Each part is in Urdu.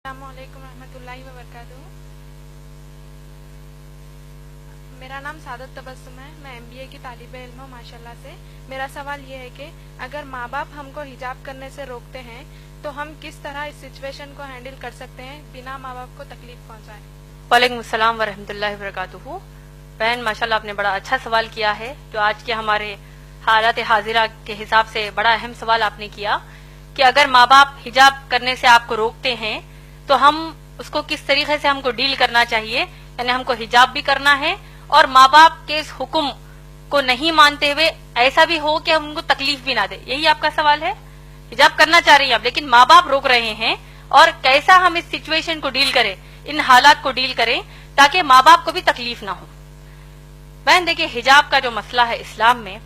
السلام علیکم ورحمۃ اللہ وبرکاتہ۔ میرا نام سعادت تبسم ہے، میں MBA کی طالب علم ہوں ماشاءاللہ سے۔ میرا سوال یہ ہے کہ اگر ماں باپ ہم کو حجاب کرنے سے روکتے ہیں تو ہم کس طرح اس سچویشن کو ہینڈل کر سکتے ہیں بنا ماں باپ کو تکلیف پہنچائے؟ وعلیکم السلام ورحمۃ اللہ وبرکاتہ۔ بہن ماشاءاللہ آپ نے بڑا اچھا سوال کیا ہے، جو آج کے ہمارے حالات حاضرہ کے حساب سے بڑا اہم سوال آپ نے کیا کہ اگر ماں باپ حجاب کرنے سے آپ کو روکتے ہیں تو ہم اس کو کس طریقے سے ہم کو ڈیل کرنا چاہیے، یعنی ہم کو حجاب بھی کرنا ہے اور ماں باپ کے اس حکم کو نہیں مانتے ہوئے ایسا بھی ہو کہ ہم ان کو تکلیف بھی نہ دے۔ یہی آپ کا سوال ہے؟ حجاب کرنا چاہ رہی ہیں آپ لیکن ماں باپ روک رہے ہیں، اور کیسا ہم اس سچویشن کو ڈیل کریں، ان حالات کو ڈیل کریں تاکہ ماں باپ کو بھی تکلیف نہ ہو۔ بہن دیکھیں، حجاب کا جو مسئلہ ہے اسلام میں،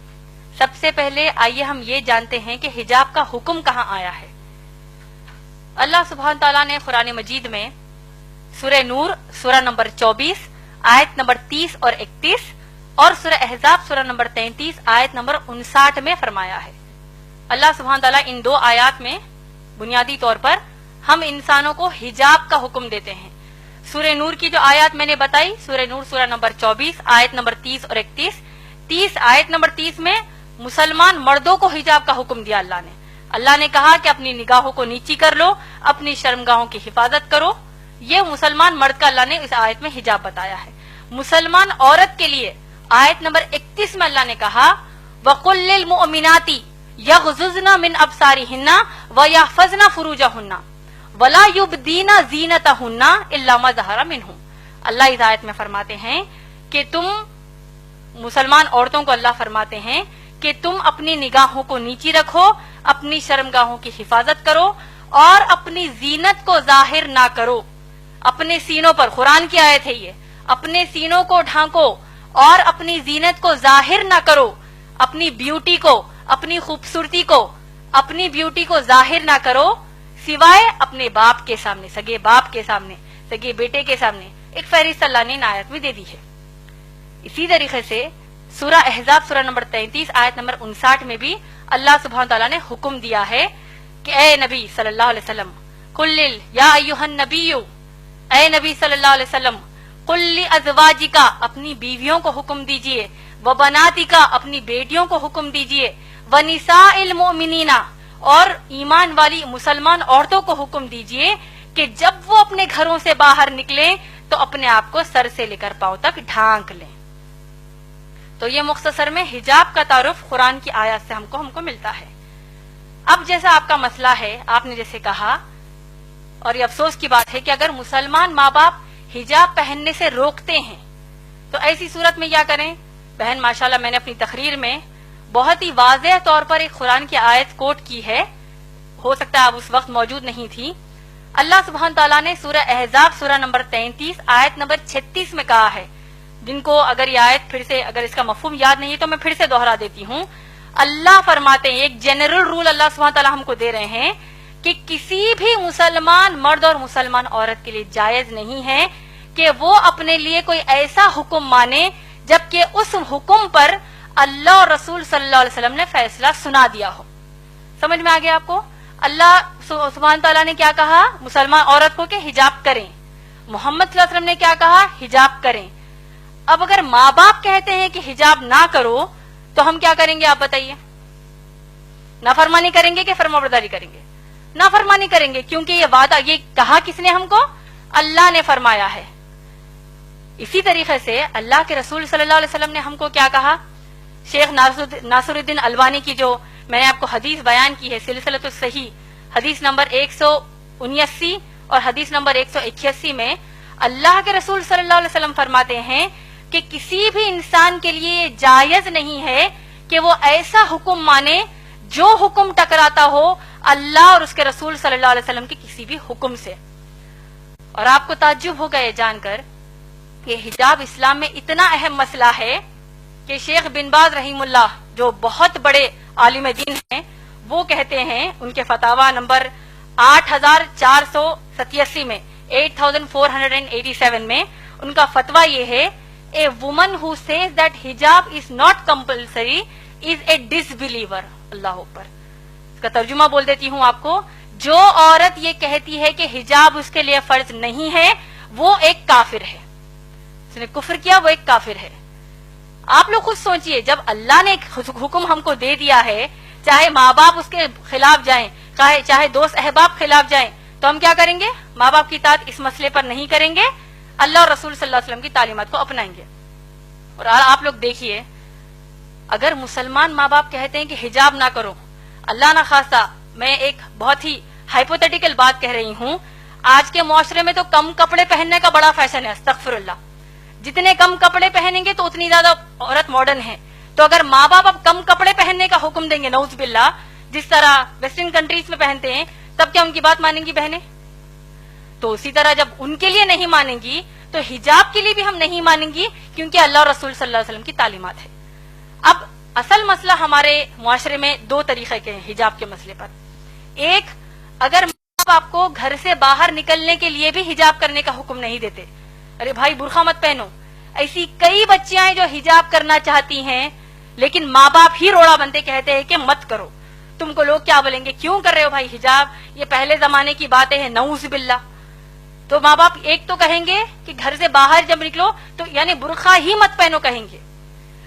سب سے پہلے آئیے ہم یہ جانتے ہیں کہ حجاب کا حکم کہاں آیا ہے۔ اللہ سبحانہ تعالیٰ نے قرآن مجید میں سورہ نور سورہ نمبر 24 آیت نمبر 30 اور 31 اور سورہ احزاب سورہ نمبر 33 آیت نمبر 59 میں فرمایا ہے۔ اللہ سبحانہ تعالیٰ ان دو آیات میں بنیادی طور پر ہم انسانوں کو حجاب کا حکم دیتے ہیں۔ سورہ نور کی جو آیات میں نے بتائی، سورہ نور سورہ نمبر 24 آیت نمبر 30 اور 31، آیت نمبر 30 میں مسلمان مردوں کو حجاب کا حکم دیا اللہ نے کہا کہ اپنی نگاہوں کو نیچی کر لو، اپنی شرمگاہوں کی حفاظت کرو۔ یہ مسلمان مرد کا اللہ نے اس آیت میں حجاب بتایا ہے۔ مسلمان عورت کے لیے آیت نمبر 31 میں اللہ نے کہا وَقُلْ لِلْمُؤْمِنَاتِ يَغْضُضْنَ مِنْ أَبْصَارِهِنَّ وَيَحْفَظْنَ فُرُوجَهُنَّ وَلَا يُبْدِينَ زِينَتَهُنَّ إِلَّا مَا ظَهَرَ مِنْهُ۔ اللہ اس آیت میں فرماتے ہیں کہ تم مسلمان عورتوں کو اللہ فرماتے ہیں کہ تم اپنی نگاہوں کو نیچی رکھو، اپنی شرمگاہوں کی حفاظت کرو اور اپنی زینت کو ظاہر نہ کرو۔ اپنے سینوں پر، قرآن کی آیت ہے یہ، اپنے سینوں کو ڈھانکو اور اپنی زینت کو ظاہر نہ کرو، اپنی بیوٹی کو، اپنی خوبصورتی کو، اپنی بیوٹی کو ظاہر نہ کرو سوائے اپنے باپ کے سامنے، سگے باپ کے سامنے، سگے بیٹے کے سامنے۔ ایک فہرست اللہ نے ان آیت میں دے دی ہے۔ اسی طریقے سے سورہ احزاب سورہ نمبر 33 آیت نمبر 59 میں بھی اللہ سبحانہ تعالیٰ نے حکم دیا ہے کہ اے نبی صلی اللہ علیہ وسلم قل یا ایھا النبی، اے نبی صلی اللہ علیہ وسلم قل لازواجک، اپنی بیویوں کو حکم دیجئے، وبناتک، اپنی بیٹیوں کو حکم دیجئے، ونساء المؤمنین، اور ایمان والی مسلمان عورتوں کو حکم دیجئے کہ جب وہ اپنے گھروں سے باہر نکلیں تو اپنے آپ کو سر سے لے کر پاؤں تک ڈھانک لیں۔ تو یہ مختصر میں حجاب کا تعارف قرآن کی آیات سے ہم کو ملتا ہے۔ اب جیسا آپ کا مسئلہ ہے، آپ نے جیسے کہا، اور یہ افسوس کی بات ہے کہ اگر مسلمان ماں باپ حجاب پہننے سے روکتے ہیں تو ایسی صورت میں کیا کریں؟ بہن ماشاءاللہ میں نے اپنی تقریر میں بہت ہی واضح طور پر ایک قرآن کی آیت کوٹ کی ہے، ہو سکتا ہے آپ اس وقت موجود نہیں تھی۔ اللہ سبحانہ تعالیٰ نے سورہ احزاب سورہ نمبر 33 آیت نمبر 36 میں کہا ہے، جن کو اگر یہ آیت پھر سے، اگر اس کا مفہوم یاد نہیں ہے تو میں پھر سے دوہرا دیتی ہوں۔ اللہ فرماتے ہیں، ایک جنرل رول اللہ سبحانہ تعالیٰ ہم کو دے رہے ہیں کہ کسی بھی مسلمان مرد اور مسلمان عورت کے لیے جائز نہیں ہے کہ وہ اپنے لیے کوئی ایسا حکم مانے جبکہ اس حکم پر اللہ اور رسول صلی اللہ علیہ وسلم نے فیصلہ سنا دیا ہو۔ سمجھ میں آ گیا آپ کو؟ اللہ سبحانہ تعالیٰ نے کیا کہا مسلمان عورت کو کہ حجاب کریں، محمد صلی اللہ علیہ وسلم نے کیا کہا حجاب کریں۔ اب اگر ماں باپ کہتے ہیں کہ حجاب نہ کرو تو ہم کیا کریں گے آپ بتائیے؟ نافرمانی کریں گے کہ فرمانبرداری کریں گے؟ نافرمانی کریں گے، کیونکہ یہ وعدہ، یہ کہا کس نے ہم کو؟ اللہ نے فرمایا ہے۔ اسی طریقے سے اللہ کے رسول صلی اللہ علیہ وسلم نے ہم کو کیا کہا؟ شیخ ناصر الدین البانی کی جو میں نے آپ کو حدیث بیان کی ہے، سلسلۃ الصحیح، حدیث نمبر 179 اور حدیث نمبر 181 میں اللہ کے رسول صلی اللہ علیہ وسلم فرماتے ہیں کہ کسی بھی انسان کے لیے جائز نہیں ہے کہ وہ ایسا حکم مانے جو حکم ٹکراتا ہو اللہ اور اس کے رسول صلی اللہ علیہ وسلم کے کسی بھی حکم سے۔ اور آپ کو تعجب ہوگا یہ جان کر کہ حجاب اسلام میں اتنا اہم مسئلہ ہے کہ شیخ بن باز رحیم اللہ جو بہت بڑے عالم دین ہیں، وہ کہتے ہیں ان کے فتاوا نمبر 8487 میں 8487 میں ان کا فتویٰ یہ ہے، a woman who says that hijab is not compulsory is a disbeliever. اللہ اوپر، اس کا ترجمہ بول دیتی ہوں آپ کو، جو عورت یہ کہتی ہے کہ حجاب اس کے لیے فرض نہیں ہے وہ ایک کافر ہے، اس نے کفر کیا، وہ ایک کافر ہے۔ آپ لوگ خود سوچئے، جب اللہ نے حکم ہم کو دے دیا ہے، چاہے ماں باپ اس کے خلاف جائیں، چاہے دوست احباب خلاف جائیں، تو ہم کیا کریں گے؟ ماں باپ کی اطاعت اس مسئلے پر نہیں کریں گے، اللہ اور رسول صلی اللہ علیہ وسلم کی تعلیمات کو اپنائیں گے۔ اور آپ لوگ دیکھیے، اگر مسلمان ماں باپ کہتے ہیں کہ حجاب نہ کرو، اللہ نہ خواستہ، میں ایک بہت ہی ہائپوتھیٹیکل بات کہہ رہی ہوں، آج کے معاشرے میں تو کم کپڑے پہننے کا بڑا فیشن ہے، استغفر اللہ، جتنے کم کپڑے پہنیں گے تو اتنی زیادہ عورت ماڈرن ہے۔ تو اگر ماں باپ اب کم کپڑے پہننے کا حکم دیں گے، نعوذ باللہ، جس طرح ویسٹرن کنٹریز میں پہنتے ہیں، تب کیا ان کی بات مانیں گی بہنیں؟ تو اسی طرح جب ان کے لیے نہیں مانیں گی تو حجاب کے لیے بھی ہم نہیں مانیں گی، کیونکہ اللہ اور رسول صلی اللہ علیہ وسلم کی تعلیمات ہے۔ اب اصل مسئلہ ہمارے معاشرے میں دو طریقے کے ہیں حجاب کے مسئلے پر۔ ایک، اگر ماں باپ کو گھر سے باہر نکلنے کے لیے بھی حجاب کرنے کا حکم نہیں دیتے، ارے بھائی برقع مت پہنو، ایسی کئی بچیاں ہیں جو حجاب کرنا چاہتی ہیں لیکن ماں باپ ہی روڑا بنتے کہتے ہیں کہ مت کرو، تم کو لوگ کیا بولیں گے، کیوں کر رہے ہو بھائی حجاب، یہ پہلے زمانے کی باتیں ہیں، نعوذ باللہ۔ تو ماں باپ ایک تو کہیں گے کہ گھر سے باہر جب نکلو تو یعنی برقع ہی مت پہنو کہیں گے۔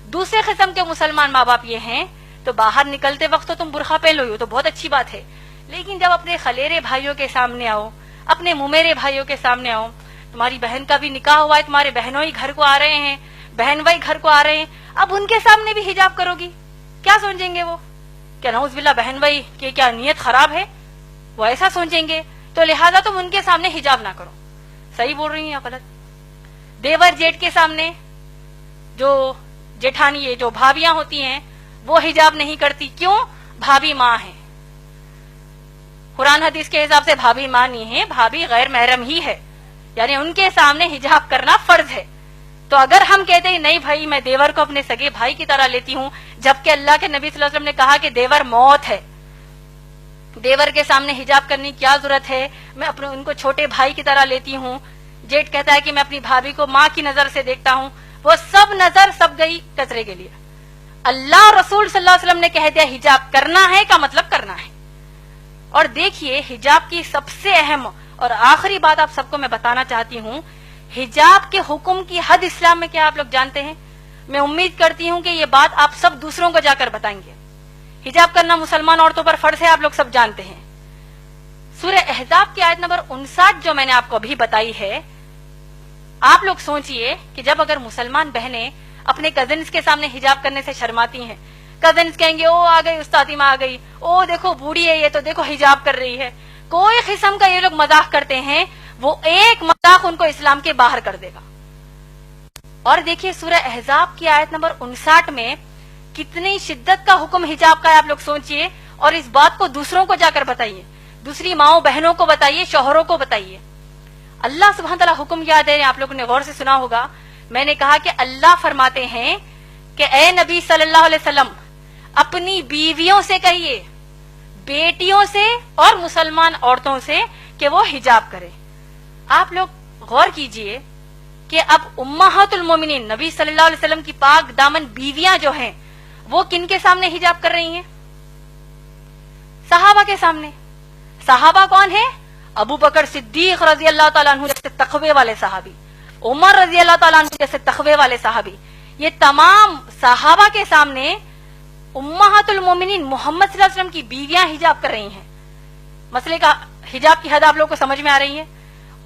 دوسرے قسم کے مسلمان ماں باپ یہ ہیں تو باہر نکلتے وقت تو تم برقع پہن لو، تو بہت اچھی بات ہے، لیکن جب اپنے خلیرے بھائیوں کے سامنے آؤ، اپنے ممیرے بھائیوں کے سامنے آؤ، تمہاری بہن کا بھی نکاح ہوا ہے، تمہارے بہنوں ہی گھر کو آ رہے ہیں، بہن بھائی گھر کو آ رہے ہیں، اب ان کے سامنے بھی حجاب کرو گی، کیا سوچیں گے وہ؟ کیا نعوذ باللہ بہن بھائی کی کیا نیت خراب ہے؟ وہ ایسا سوچیں گے، تو لہٰذا تم ان کے سامنے حجاب نہ کرو۔ صحیح بول رہی ہیں یا غلط؟ دیور جیٹ کے سامنے، جو جیٹھانی جو بھابیاں ہوتی ہیں وہ حجاب نہیں کرتی، کیوں؟ بھابی ماں ہے، قرآن حدیث کے حساب سے بھابی ماں نہیں ہے، بھابی غیر محرم ہی ہے، یعنی ان کے سامنے حجاب کرنا فرض ہے۔ تو اگر ہم کہتے ہیں نہیں بھائی میں دیور کو اپنے سگے بھائی کی طرح لیتی ہوں، جبکہ اللہ کے نبی صلی اللہ علیہ وسلم نے کہا کہ دیور موت ہے، دیور کے سامنے حجاب کرنے کی کیا ضرورت ہے، میں اپنے ان کو چھوٹے بھائی کی طرح لیتی ہوں۔ جیٹ کہتا ہے کہ میں اپنی بھابھی کو ماں کی نظر سے دیکھتا ہوں، وہ سب نظر سب گئی کچرے کے لیے۔ اللہ اور رسول صلی اللہ علیہ وسلم نے کہہ دیا حجاب کرنا ہے کا مطلب کرنا ہے۔ اور دیکھیے حجاب کی سب سے اہم اور آخری بات آپ سب کو میں بتانا چاہتی ہوں، حجاب کے حکم کی حد اسلام میں کیا آپ لوگ جانتے ہیں؟ میں امید کرتی ہوں کہ یہ بات آپ سب دوسروں کو جا کر بتائیں گے۔ حجاب کرنا مسلمان عورتوں پر فرض ہے، آپ لوگ سب جانتے ہیں۔ سورہ احزاب کی آیت نمبر 59 جو میں نے آپ کو ابھی بتائی ہے، آپ لوگ سوچئے کہ جب اگر مسلمان بہنیں اپنے کزنز کے سامنے حجاب کرنے سے شرماتی ہیں، کزنز کہیں گے او آ گئی استادی ماں آ گئی، او دیکھو بوڑھی ہے یہ تو دیکھو حجاب کر رہی ہے، کوئی قسم کا یہ لوگ مذاق کرتے ہیں، وہ ایک مذاق ان کو اسلام کے باہر کر دے گا۔ اور دیکھیے سورہ احزاب کی آیت نمبر 59 میں کتنی شدت کا حکم حجاب کا ہے، آپ لوگ سوچئے، اور اس بات کو دوسروں کو جا کر بتائیے، دوسری ماؤں بہنوں کو بتائیے، شوہروں کو بتائیے۔ اللہ سبحانہ تعالیٰ حکم یاد ہے، آپ لوگوں نے غور سے سنا ہوگا، میں نے کہا کہ اللہ فرماتے ہیں کہ اے نبی صلی اللہ علیہ وسلم اپنی بیویوں سے کہیے، بیٹیوں سے اور مسلمان عورتوں سے کہ وہ حجاب کرے۔ آپ لوگ غور کیجئے کہ اب امہات المومنین نبی صلی اللہ علیہ وسلم کی پاک دامن بیویاں جو ہیں وہ کن کے سامنے حجاب کر رہی ہیں؟ صحابہ کے سامنے۔ صحابہ کون ہیں؟ ابو بکر صدیق رضی اللہ تعالیٰ عنہ جیسے تقوی والے صحابی، عمر رضی اللہ تعالیٰ عنہ جیسے تقوی والے صحابی، یہ تمام صحابہ کے سامنے امہات المومنین محمد صلی اللہ علیہ وسلم کی بیویاں حجاب کر رہی ہیں۔ مسئلے کا حجاب کی حد آپ لوگوں کو سمجھ میں آ رہی ہے؟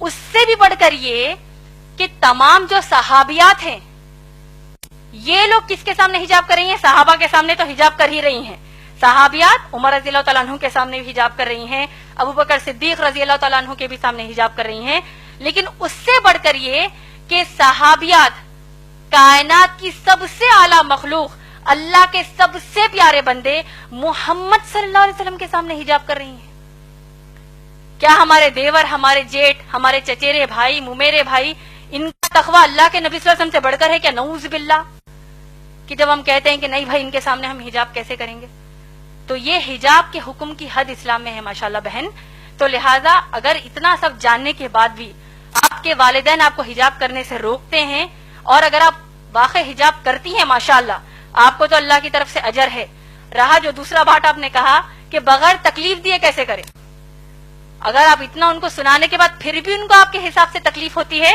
اس سے بھی بڑھ کر یہ کہ تمام جو صحابیات ہیں یہ لوگ کس کے سامنے حجاب کر رہی ہیں؟ صحابہ کے سامنے تو حجاب کر ہی رہی ہیں، صحابیات عمر رضی اللہ تعالیٰ عنہ کے سامنے بھی حجاب کر رہی ہیں، ابو بکر صدیق رضی اللہ تعالیٰ عنہ کے بھی سامنے حجاب کر رہی ہیں، لیکن اس سے بڑھ کر یہ کہ صحابیات کائنات کی سب سے اعلیٰ مخلوق، اللہ کے سب سے پیارے بندے محمد صلی اللہ علیہ وسلم کے سامنے حجاب کر رہی ہیں۔ کیا ہمارے دیور، ہمارے جیٹ، ہمارے چچیرے بھائی، ممیرے بھائی، ان کا تقویٰ اللہ کے نبی صلی اللہ علیہ وسلم سے بڑھ کر ہے کیا؟ نعوذ باللہ، کہ جب ہم کہتے ہیں کہ نہیں بھائی ان کے سامنے ہم حجاب کیسے کریں گے؟ تو یہ حجاب کے حکم کی حد اسلام میں ہے ماشاءاللہ بہن۔ تو لہٰذا اگر اتنا سب جاننے کے بعد بھی آپ کے والدین آپ کو حجاب کرنے سے روکتے ہیں، اور اگر آپ واقع حجاب کرتی ہیں ماشاءاللہ، آپ کو تو اللہ کی طرف سے اجر ہے۔ رہا جو دوسرا بات آپ نے کہا کہ بغیر تکلیف دیے کیسے کریں، اگر آپ اتنا ان کو سنانے کے بعد پھر بھی ان کو آپ کے حساب سے تکلیف ہوتی ہے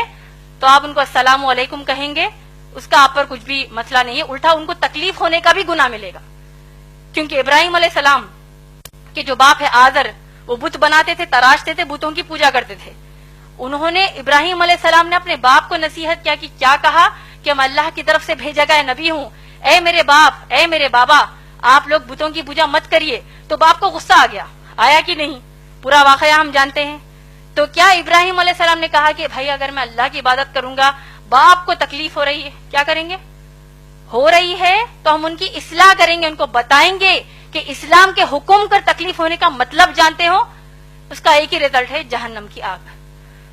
تو آپ ان کو السلام علیکم کہیں گے، اس کا آپ پر کچھ بھی مسئلہ نہیں ہے، الٹا ان کو تکلیف ہونے کا بھی گناہ ملے گا. کیونکہ ابراہیم علیہ السلام کے جو باپ ہے آزر، وہ بت بناتے تھے، تراشتے تھے، بتوں کی پوجا کرتے تھے. انہوں نے ابراہیم علیہ السلام نے اپنے باپ کو نصیحت کیا کہ کیا کہا کہ میں اللہ کی طرف سے بھیجا گیا نبی ہوں، اے میرے باپ، اے میرے بابا، آپ لوگ بتوں کی پوجا مت کریے. تو باپ کو غصہ آ گیا، آیا کہ نہیں؟ پورا واقعہ ہم جانتے ہیں. تو کیا ابراہیم علیہ السلام نے کہا کہ بھائی اگر میں اللہ کی عبادت کروں گا، باپ کو تکلیف ہو رہی ہے، کیا کریں گے؟ ہو رہی ہے تو ہم ان کی اصلاح کریں گے، ان کو بتائیں گے کہ اسلام کے حکم کر تکلیف ہونے کا مطلب جانتے ہو، اس کا ایک ہی رزلٹ ہے جہنم کی آگ.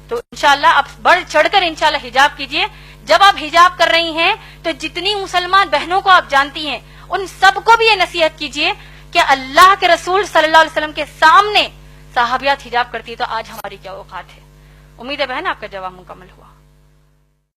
تو انشاءاللہ آپ بڑھ چڑھ کر انشاءاللہ حجاب کیجئے. جب آپ حجاب کر رہی ہیں تو جتنی مسلمان بہنوں کو آپ جانتی ہیں ان سب کو بھی یہ نصیحت کیجئے کہ اللہ کے رسول صلی اللہ علیہ وسلم کے سامنے صحابیات حجاب کرتی ہے تو آج ہماری کیا اوقات ہے. امید ہے بہن آپ کا جواب مکمل ہوا.